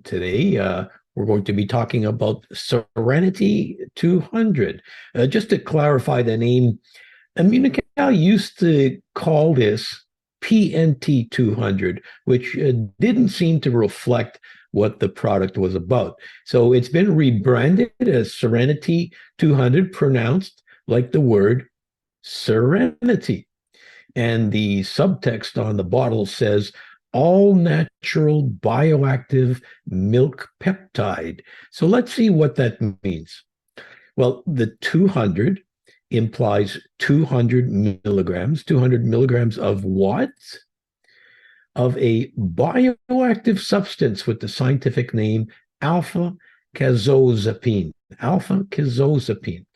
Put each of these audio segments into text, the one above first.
Today, we're going to be talking about Serenity 200. Just to clarify the name, Immunotec used to call this PNT 200, which didn't seem to reflect what the product was about. So it's been rebranded as Serenity 200, pronounced like the word serenity. And the subtext on the bottle says all natural bioactive milk peptide. So let's see what that means. Well, the 200 implies 200 milligrams of what? Of a bioactive substance with the scientific name alpha casozepine. Alpha casozepine.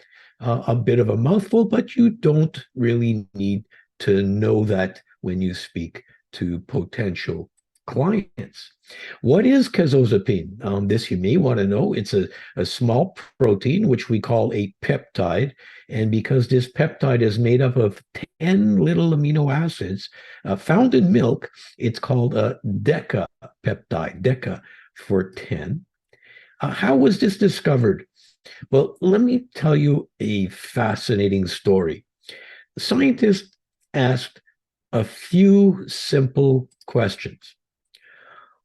A bit of a mouthful, but you don't really need to know that when you speak to potential clients. What is casozepine? This you may want to know. It's a small protein, which we call a peptide. And because this peptide is made up of 10 little amino acids found in milk, it's called a deca peptide, deca for 10. How was this discovered? Well, let me tell you a fascinating story. Scientists asked a few simple questions.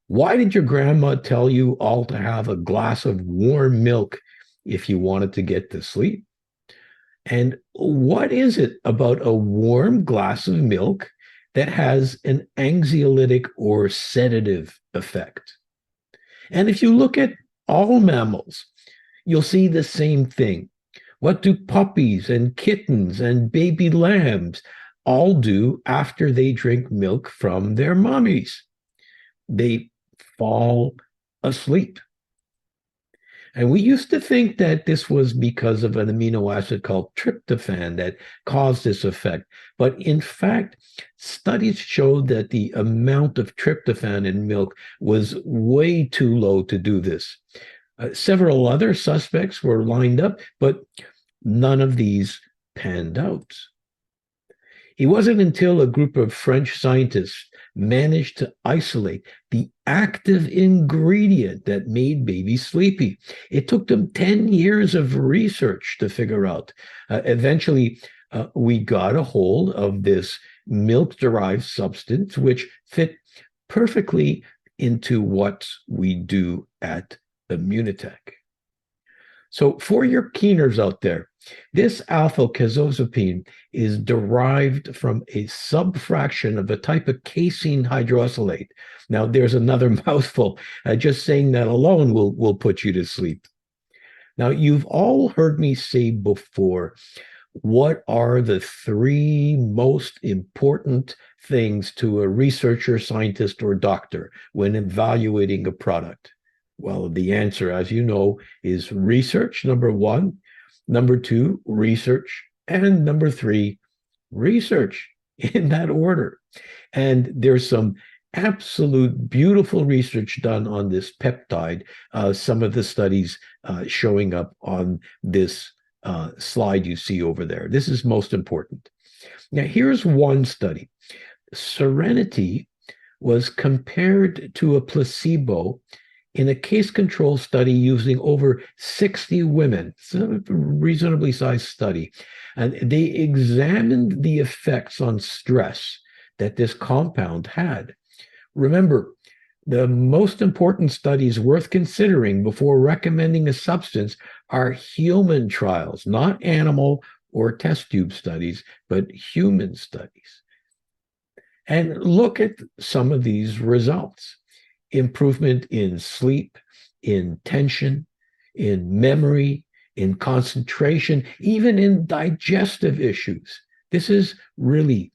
Why did your grandma tell you all to have a glass of warm milk if you wanted to get to sleep? And what is it about a warm glass of milk that has an anxiolytic or sedative effect? And if you look at all mammals, you'll see the same thing. What do puppies and kittens and baby lambs all do after they drink milk from their mommies? They fall asleep. And we used to think that this was because of an amino acid called tryptophan that caused this effect. But in fact, studies showed that the amount of tryptophan in milk was way too low to do this. Several other suspects were lined up, but none of these panned out. It wasn't until a group of French scientists managed to isolate the active ingredient that made babies sleepy. It took them 10 years of research to figure out. Eventually, we got a hold of this milk-derived substance, which fit perfectly into what we do at Immunotec. So for your keeners out there, this alpha casozepine is derived from a subfraction of a type of casein hydrosylate. Now, there's another mouthful. Just saying that alone will put you to sleep. Now, you've all heard me say before, what are the three most important things to a researcher, scientist, or doctor when evaluating a product? Well, the answer, as you know, is research, number one. Number two, research. And number three, research, in that order. And there's some absolute beautiful research done on this peptide. Some of the studies showing up on this slide you see over there. This is most important. Now, here's one study. Serenity was compared to a placebo in a case control study using over 60 women. It's a reasonably sized study. And they examined the effects on stress that this compound had. Remember, the most important studies worth considering before recommending a substance are human trials, not animal or test tube studies, but human studies. And look at some of these results. Improvement in sleep, in tension, in memory, in concentration, even in digestive issues. This is really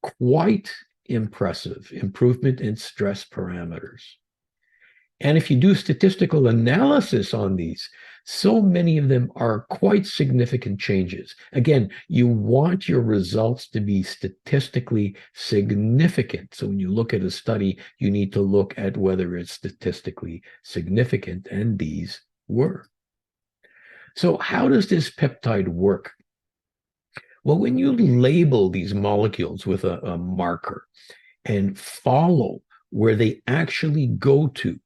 quite impressive improvement in stress parameters. And if you do statistical analysis on these, so many of them are quite significant changes. Again, you want your results to be statistically significant. So when you look at a study, you need to look at whether it's statistically significant, and these were. So how does this peptide work? Well, when you label these molecules with a marker and follow where they actually go to,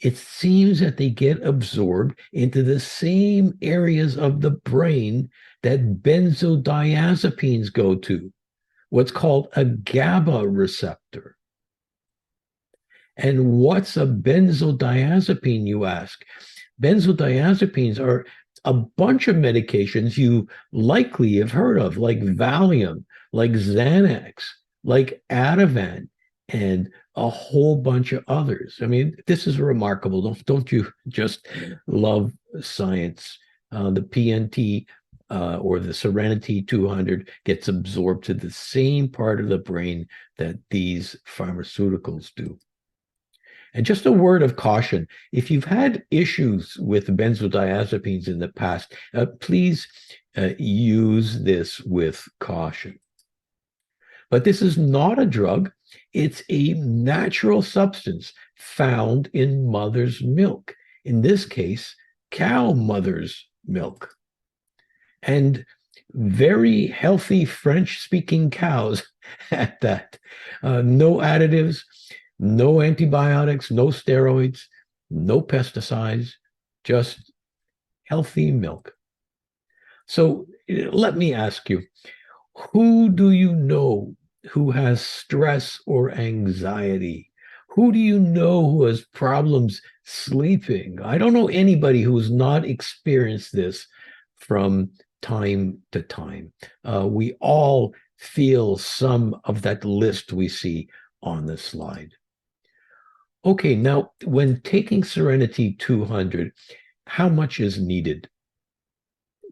it seems that they get absorbed into the same areas of the brain that benzodiazepines go to, what's called a GABA receptor. And what's a benzodiazepine, you ask? Benzodiazepines are a bunch of medications you likely have heard of, like Valium, like Xanax, like Ativan, and a whole bunch of others. I mean, this is remarkable. Don't you just love science? The PNT or the Seren-T 200 gets absorbed to the same part of the brain that these pharmaceuticals do. And just a word of caution, if you've had issues with benzodiazepines in the past, please use this with caution. But this is not a drug. It's a natural substance found in mother's milk. In this case, cow mother's milk. And very healthy French-speaking cows at that. No additives, no antibiotics, no steroids, no pesticides, just healthy milk. So let me ask you, who do you know who has stress or anxiety? Who do you know who has problems sleeping? I don't know anybody who's not experienced this from time to time. We all feel some of that list we see on the slide. Okay, now when taking Seren-T 200, how much is needed?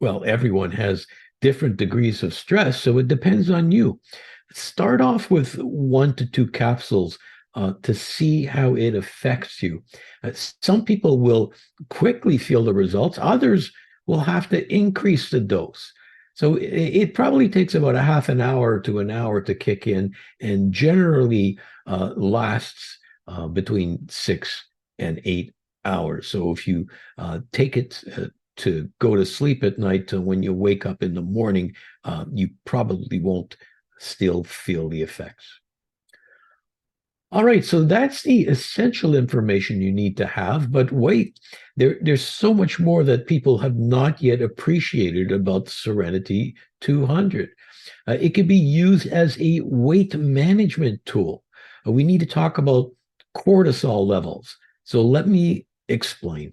Well, everyone has different degrees of stress, so it depends on you. Start off with 1 to 2 capsules to see how it affects you. Some people will quickly feel the results. Others will have to increase the dose. So it probably takes about a half an hour to an hour to kick in, and generally lasts between 6 and 8 hours. So if you take it to go to sleep at night, when you wake up in the morning, you probably won't still feel the effects. All right, so that's the essential information you need to have. But wait, there's so much more that people have not yet appreciated about Seren-T 200. It can be used as a weight management tool. We need to talk about cortisol levels. So let me explain.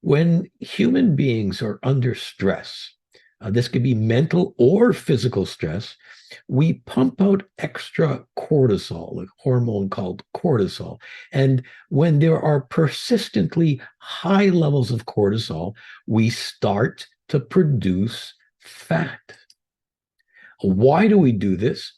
When human beings are under stress, this could be mental or physical stress, we pump out extra cortisol, a hormone called cortisol. And when there are persistently high levels of cortisol, we start to produce fat. Why do we do this?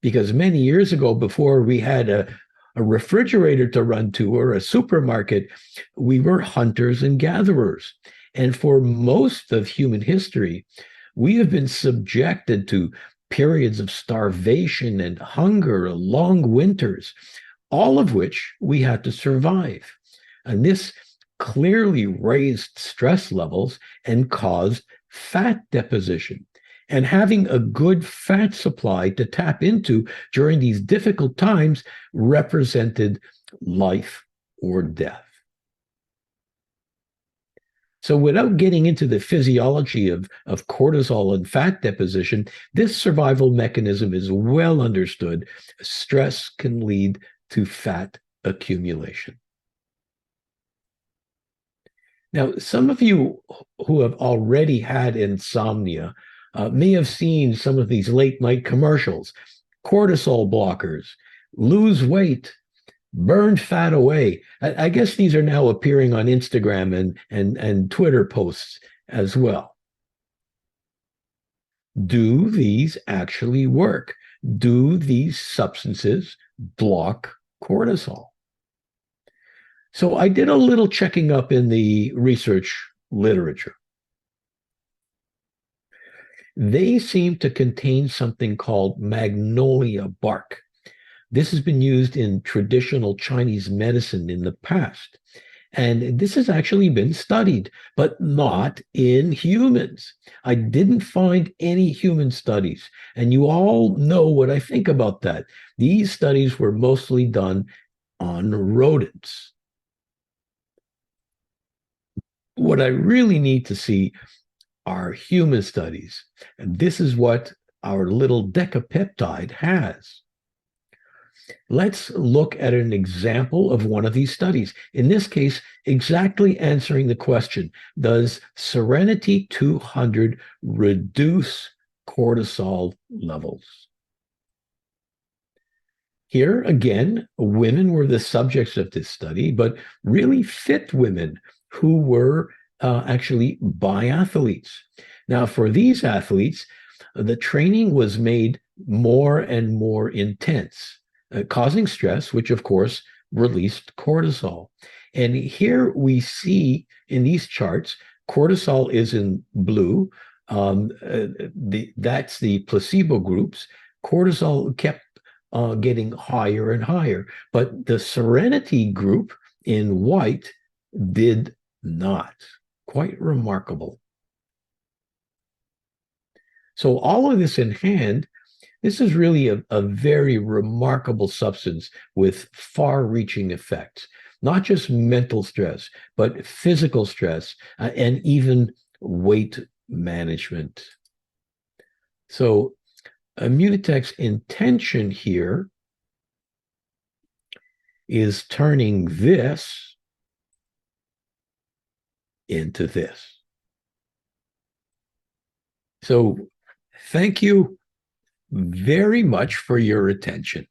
Because many years ago, before we had a refrigerator to run to or a supermarket, we were hunters and gatherers. And for most of human history, we have been subjected to periods of starvation and hunger, long winters, all of which we had to survive. And this clearly raised stress levels and caused fat deposition. And having a good fat supply to tap into during these difficult times represented life or death. So without getting into the physiology of cortisol and fat deposition, this survival mechanism is well understood. Stress can lead to fat accumulation. Now, some of you who have already had insomnia may have seen some of these late night commercials. Cortisol blockers, lose weight, burn fat away. I guess these are now appearing on Instagram and Twitter posts as well. Do these actually work? Do these substances block cortisol? So I did a little checking up in the research literature. They seem to contain something called magnolia bark. This has been used in traditional Chinese medicine in the past. And this has actually been studied, but not in humans. I didn't find any human studies. And you all know what I think about that. These studies were mostly done on rodents. what I really need to see are human studies. And this is what our little decapeptide has. Let's look at an example of one of these studies. In this case, exactly answering the question, does Seren-T 200 reduce cortisol levels? Here again, women were the subjects of this study, but really fit women who were actually biathletes. Now, for these athletes, the training was made more and more intense, causing stress, which of course released cortisol. And here we see in these charts, cortisol is in blue. That's the placebo groups. Cortisol kept getting higher and higher, but the Seren-T group in white did not. Quite remarkable. So all of this in hand, this is really a very remarkable substance with far-reaching effects, not just mental stress, but physical stress and even weight management. So Immunotec's intention here is turning this into this. So thank you very much for your attention.